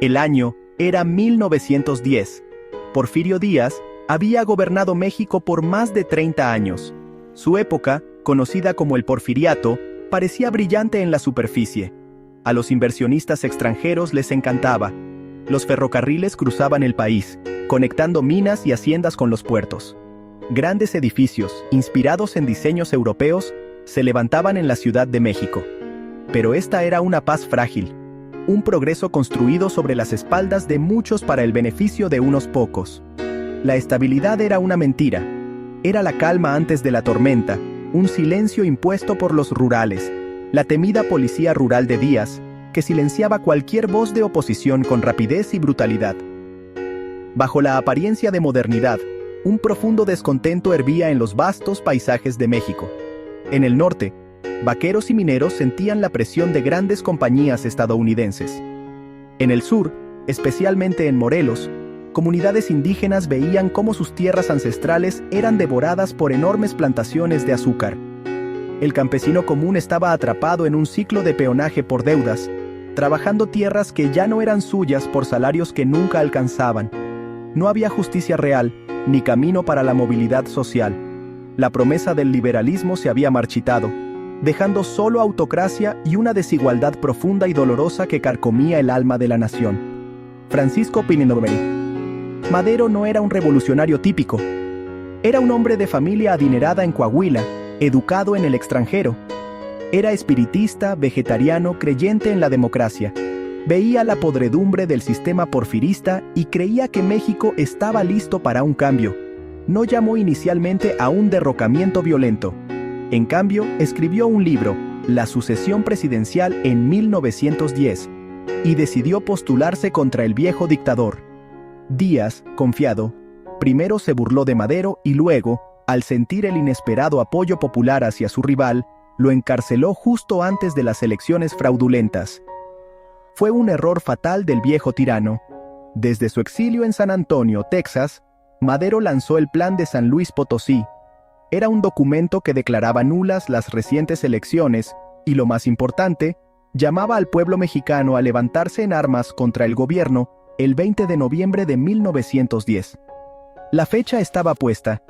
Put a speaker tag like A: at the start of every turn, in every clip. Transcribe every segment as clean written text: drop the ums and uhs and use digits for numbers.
A: El año era 1910. Porfirio Díaz había gobernado México por más de 30 años. Su época, conocida como el Porfiriato, parecía brillante en la superficie. A los inversionistas extranjeros les encantaba. Los ferrocarriles cruzaban el país, conectando minas y haciendas con los puertos. Grandes edificios, inspirados en diseños europeos, se levantaban en la Ciudad de México. Pero esta era una paz frágil, un progreso construido sobre las espaldas de muchos para el beneficio de unos pocos. La estabilidad era una mentira. Era la calma antes de la tormenta, un silencio impuesto por los rurales, la temida policía rural de Díaz, que silenciaba cualquier voz de oposición con rapidez y brutalidad. Bajo la apariencia de modernidad, un profundo descontento hervía en los vastos paisajes de México. En el norte, vaqueros y mineros sentían la presión de grandes compañías estadounidenses. En el sur, especialmente en Morelos, comunidades indígenas veían cómo sus tierras ancestrales eran devoradas por enormes plantaciones de azúcar. El campesino común estaba atrapado en un ciclo de peonaje por deudas, trabajando tierras que ya no eran suyas por salarios que nunca alcanzaban. No había justicia real, ni camino para la movilidad social. La promesa del liberalismo se había marchitado, dejando solo autocracia y una desigualdad profunda y dolorosa que carcomía el alma de la nación. Francisco Pínoz Madero no era un revolucionario típico. Era un hombre de familia adinerada en Coahuila, educado en el extranjero. Era espiritista, vegetariano, creyente en la democracia. Veía la podredumbre del sistema porfirista y creía que México estaba listo para un cambio. No llamó inicialmente a un derrocamiento violento. En cambio, escribió un libro, La sucesión presidencial, en 1910, y decidió postularse contra el viejo dictador. Díaz, confiado, primero se burló de Madero y luego, al sentir el inesperado apoyo popular hacia su rival, lo encarceló justo antes de las elecciones fraudulentas. Fue un error fatal del viejo tirano. Desde su exilio en San Antonio, Texas, Madero lanzó el Plan de San Luis Potosí. Era un documento que declaraba nulas las recientes elecciones y, lo más importante, llamaba al pueblo mexicano a levantarse en armas contra el gobierno el 20 de noviembre de 1910. La fecha estaba puesta.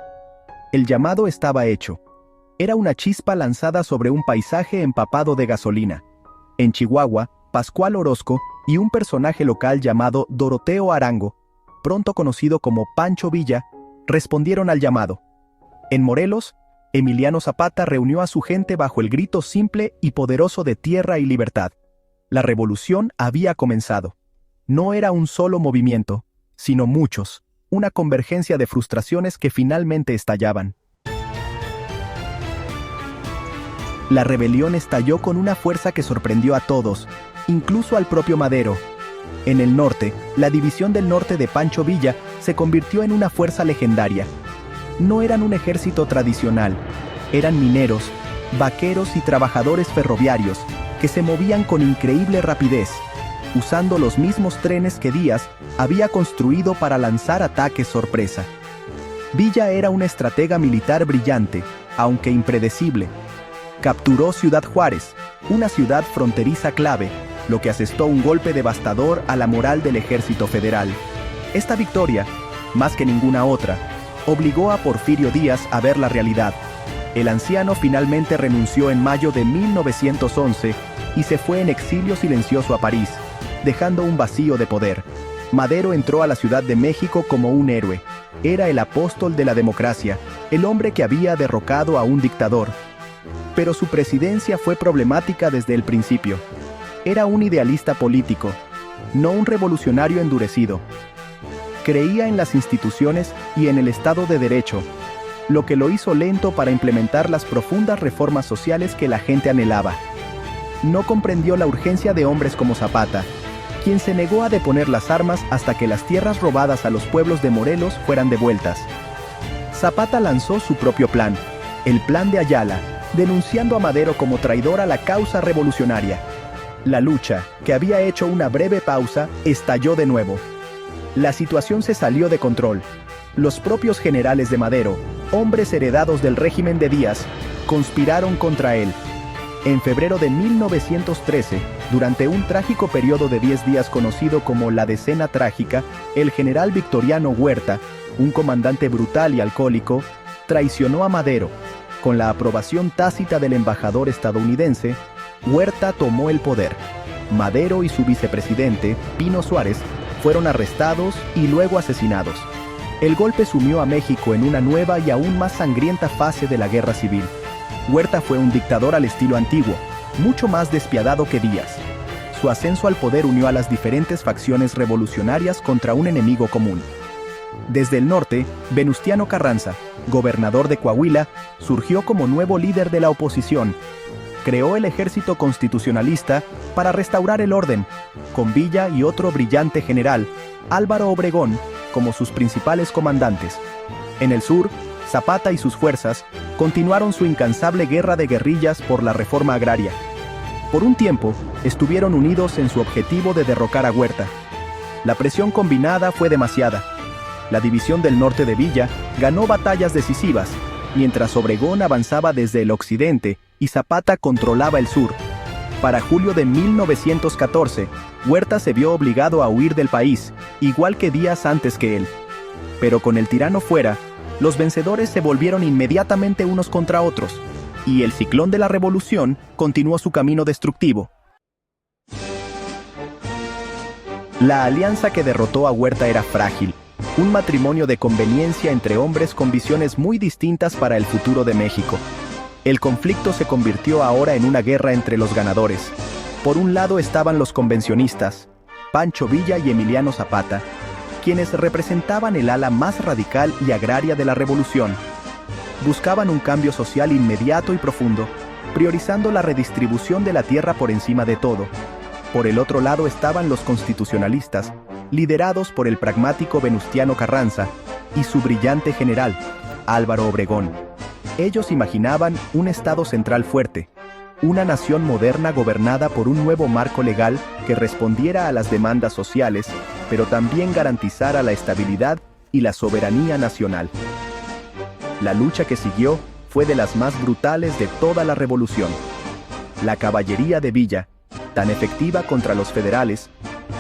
A: El llamado estaba hecho. Era una chispa lanzada sobre un paisaje empapado de gasolina. En Chihuahua, Pascual Orozco y un personaje local llamado Doroteo Arango, pronto conocido como Pancho Villa, respondieron al llamado. En Morelos, Emiliano Zapata reunió a su gente bajo el grito simple y poderoso de tierra y libertad. La revolución había comenzado. No era un solo movimiento, sino muchos, una convergencia de frustraciones que finalmente estallaban. La rebelión estalló con una fuerza que sorprendió a todos, incluso al propio Madero. En el norte, la división del norte de Pancho Villa se convirtió en una fuerza legendaria. No eran un ejército tradicional, eran mineros, vaqueros y trabajadores ferroviarios que se movían con increíble rapidez, usando los mismos trenes que Díaz había construido para lanzar ataques sorpresa. Villa era un estratega militar brillante, aunque impredecible. Capturó Ciudad Juárez, una ciudad fronteriza clave, lo que asestó un golpe devastador a la moral del ejército federal. Esta victoria, más que ninguna otra, obligó a Porfirio Díaz a ver la realidad. El anciano finalmente renunció en mayo de 1911 y se fue en exilio silencioso a París, dejando un vacío de poder. Madero entró a la Ciudad de México como un héroe. Era el apóstol de la democracia, el hombre que había derrocado a un dictador. Pero su presidencia fue problemática desde el principio. Era un idealista político, no un revolucionario endurecido. Creía en las instituciones y en el Estado de Derecho, lo que lo hizo lento para implementar las profundas reformas sociales que la gente anhelaba. No comprendió la urgencia de hombres como Zapata, quien se negó a deponer las armas hasta que las tierras robadas a los pueblos de Morelos fueran devueltas. Zapata lanzó su propio plan, el Plan de Ayala, denunciando a Madero como traidor a la causa revolucionaria. La lucha, que había hecho una breve pausa, estalló de nuevo. La situación se salió de control. Los propios generales de Madero, hombres heredados del régimen de Díaz, conspiraron contra él. En febrero de 1913, Durante un trágico periodo de 10 días conocido como la Decena Trágica, el general Victoriano Huerta, un comandante brutal y alcohólico, traicionó a Madero. Con la aprobación tácita del embajador estadounidense, Huerta tomó el poder. Madero y su vicepresidente, Pino Suárez, fueron arrestados y luego asesinados. El golpe sumió a México en una nueva y aún más sangrienta fase de la guerra civil. Huerta fue un dictador al estilo antiguo, mucho más despiadado que Díaz. Su ascenso al poder unió a las diferentes facciones revolucionarias contra un enemigo común. Desde el norte, Venustiano Carranza, gobernador de Coahuila, surgió como nuevo líder de la oposición. Creó el ejército constitucionalista para restaurar el orden, con Villa y otro brillante general, Álvaro Obregón, como sus principales comandantes. En el sur, Zapata y sus fuerzas continuaron su incansable guerra de guerrillas por la reforma agraria. Por un tiempo, estuvieron unidos en su objetivo de derrocar a Huerta. La presión combinada fue demasiada. La división del norte de Villa ganó batallas decisivas, mientras Obregón avanzaba desde el occidente y Zapata controlaba el sur. Para julio de 1914, Huerta se vio obligado a huir del país, igual que días antes que él. Pero con el tirano fuera, los vencedores se volvieron inmediatamente unos contra otros, y el ciclón de la revolución continuó su camino destructivo. La alianza que derrotó a Huerta era frágil, un matrimonio de conveniencia entre hombres con visiones muy distintas para el futuro de México. El conflicto se convirtió ahora en una guerra entre los ganadores. Por un lado estaban los convencionistas, Pancho Villa y Emiliano Zapata, quienes representaban el ala más radical y agraria de la revolución. Buscaban un cambio social inmediato y profundo, priorizando la redistribución de la tierra por encima de todo. Por el otro lado estaban los constitucionalistas, liderados por el pragmático Venustiano Carranza y su brillante general, Álvaro Obregón. Ellos imaginaban un Estado central fuerte, una nación moderna gobernada por un nuevo marco legal que respondiera a las demandas sociales, pero también garantizara la estabilidad y la soberanía nacional. La lucha que siguió fue de las más brutales de toda la revolución. La caballería de Villa, tan efectiva contra los federales,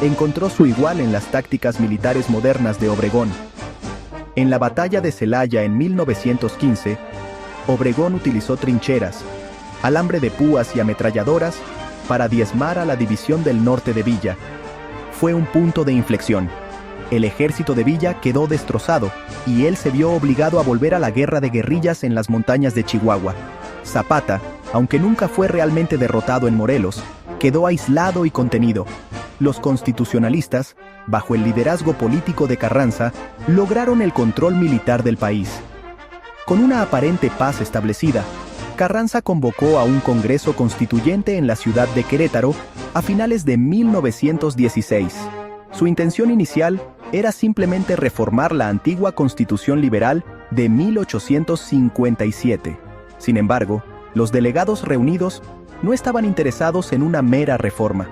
A: encontró su igual en las tácticas militares modernas de Obregón. En la batalla de Celaya en 1915, Obregón utilizó trincheras, alambre de púas y ametralladoras para diezmar a la división del norte de Villa. Fue un punto de inflexión. El ejército de Villa quedó destrozado y él se vio obligado a volver a la guerra de guerrillas en las montañas de Chihuahua. Zapata, aunque nunca fue realmente derrotado en Morelos, quedó aislado y contenido. Los constitucionalistas, bajo el liderazgo político de Carranza, lograron el control militar del país. Con una aparente paz establecida, Carranza convocó a un Congreso Constituyente en la ciudad de Querétaro a finales de 1916. Su intención inicial era simplemente reformar la antigua Constitución Liberal de 1857. Sin embargo, los delegados reunidos no estaban interesados en una mera reforma.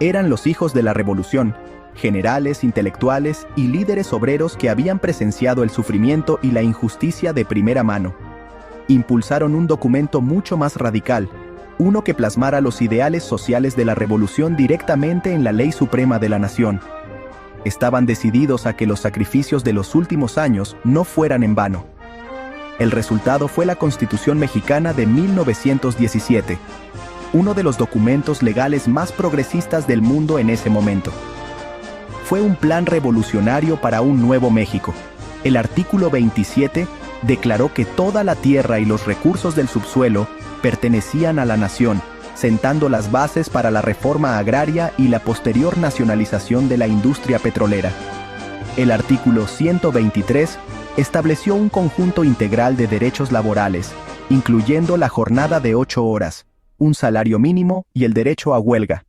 A: Eran los hijos de la Revolución, generales, intelectuales y líderes obreros que habían presenciado el sufrimiento y la injusticia de primera mano. Impulsaron un documento mucho más radical, uno que plasmara los ideales sociales de la revolución directamente en la ley suprema de la nación. Estaban decididos a que los sacrificios de los últimos años no fueran en vano. El resultado fue la Constitución Mexicana de 1917, uno de los documentos legales más progresistas del mundo en ese momento. Fue un plan revolucionario para un nuevo México. El artículo 27 declaró que toda la tierra y los recursos del subsuelo pertenecían a la nación, sentando las bases para la reforma agraria y la posterior nacionalización de la industria petrolera. El artículo 123 estableció un conjunto integral de derechos laborales, incluyendo la jornada de 8 horas, un salario mínimo y el derecho a huelga.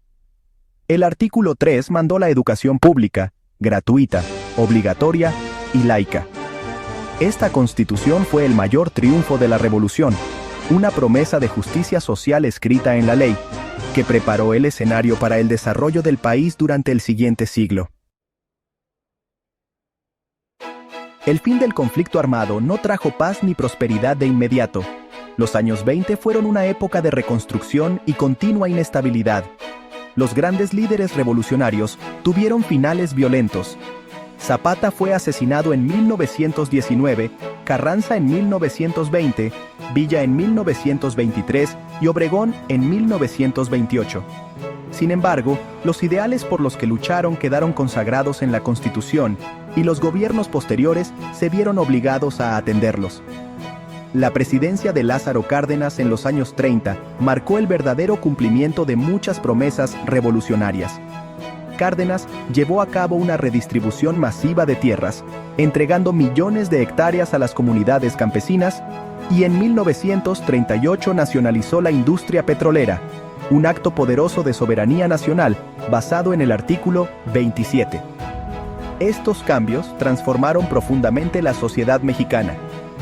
A: El artículo 3 mandó la educación pública, gratuita, obligatoria y laica. Esta constitución fue el mayor triunfo de la revolución, una promesa de justicia social escrita en la ley, que preparó el escenario para el desarrollo del país durante el siguiente siglo. El fin del conflicto armado no trajo paz ni prosperidad de inmediato. Los años 20 fueron una época de reconstrucción y continua inestabilidad. los grandes líderes revolucionarios tuvieron finales violentos. Zapata fue asesinado en 1919, Carranza en 1920, Villa en 1923 y Obregón en 1928. Sin embargo, los ideales por los que lucharon quedaron consagrados en la Constitución y los gobiernos posteriores se vieron obligados a atenderlos. La presidencia de Lázaro Cárdenas en los años 30 marcó el verdadero cumplimiento de muchas promesas revolucionarias. Cárdenas llevó a cabo una redistribución masiva de tierras, entregando millones de hectáreas a las comunidades campesinas, y en 1938 nacionalizó la industria petrolera, un acto poderoso de soberanía nacional basado en el artículo 27. Estos cambios transformaron profundamente la sociedad mexicana.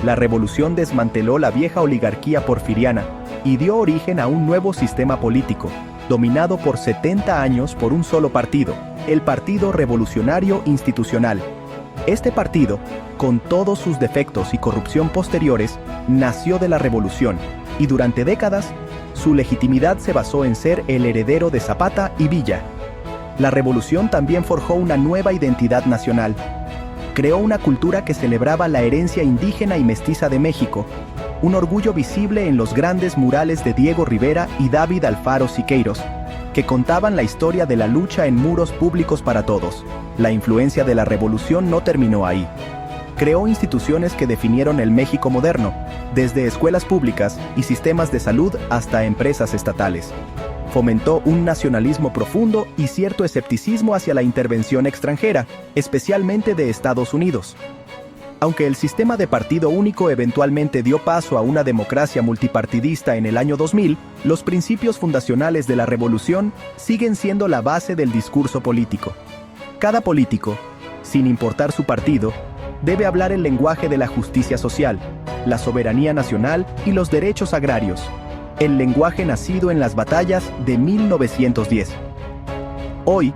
A: La revolución desmanteló la vieja oligarquía porfiriana y dio origen a un nuevo sistema político, dominado por 70 años por un solo partido, el Partido Revolucionario Institucional. Este partido, con todos sus defectos y corrupción posteriores, nació de la revolución, y durante décadas, su legitimidad se basó en ser el heredero de Zapata y Villa. La revolución también forjó una nueva identidad nacional. Creó una cultura que celebraba la herencia indígena y mestiza de México, un orgullo visible en los grandes murales de Diego Rivera y David Alfaro Siqueiros, que contaban la historia de la lucha en muros públicos para todos. La influencia de la revolución no terminó ahí. Creó instituciones que definieron el México moderno, desde escuelas públicas y sistemas de salud hasta empresas estatales. Fomentó un nacionalismo profundo y cierto escepticismo hacia la intervención extranjera, especialmente de Estados Unidos. Aunque el sistema de partido único eventualmente dio paso a una democracia multipartidista en el año 2000, los principios fundacionales de la revolución siguen siendo la base del discurso político. Cada político, sin importar su partido, debe hablar el lenguaje de la justicia social, la soberanía nacional y los derechos agrarios, el lenguaje nacido en las batallas de 1910. Hoy,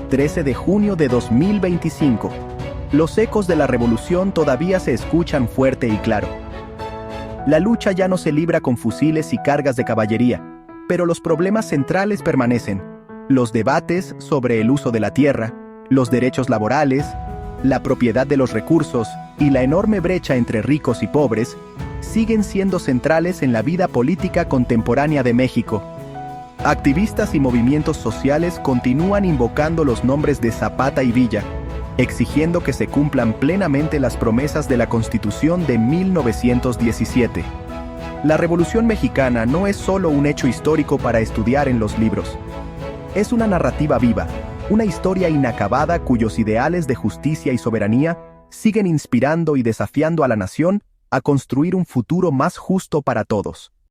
A: 13 de junio de 2025, los ecos de la revolución todavía se escuchan fuerte y claro. La lucha ya no se libra con fusiles y cargas de caballería, pero los problemas centrales permanecen: los debates sobre el uso de la tierra, los derechos laborales, la propiedad de los recursos y la enorme brecha entre ricos y pobres siguen siendo centrales en la vida política contemporánea de México. Activistas y movimientos sociales continúan invocando los nombres de Zapata y Villa, exigiendo que se cumplan plenamente las promesas de la Constitución de 1917. La Revolución Mexicana no es solo un hecho histórico para estudiar en los libros. Es una narrativa viva, una historia inacabada cuyos ideales de justicia y soberanía siguen inspirando y desafiando a la nación a construir un futuro más justo para todos.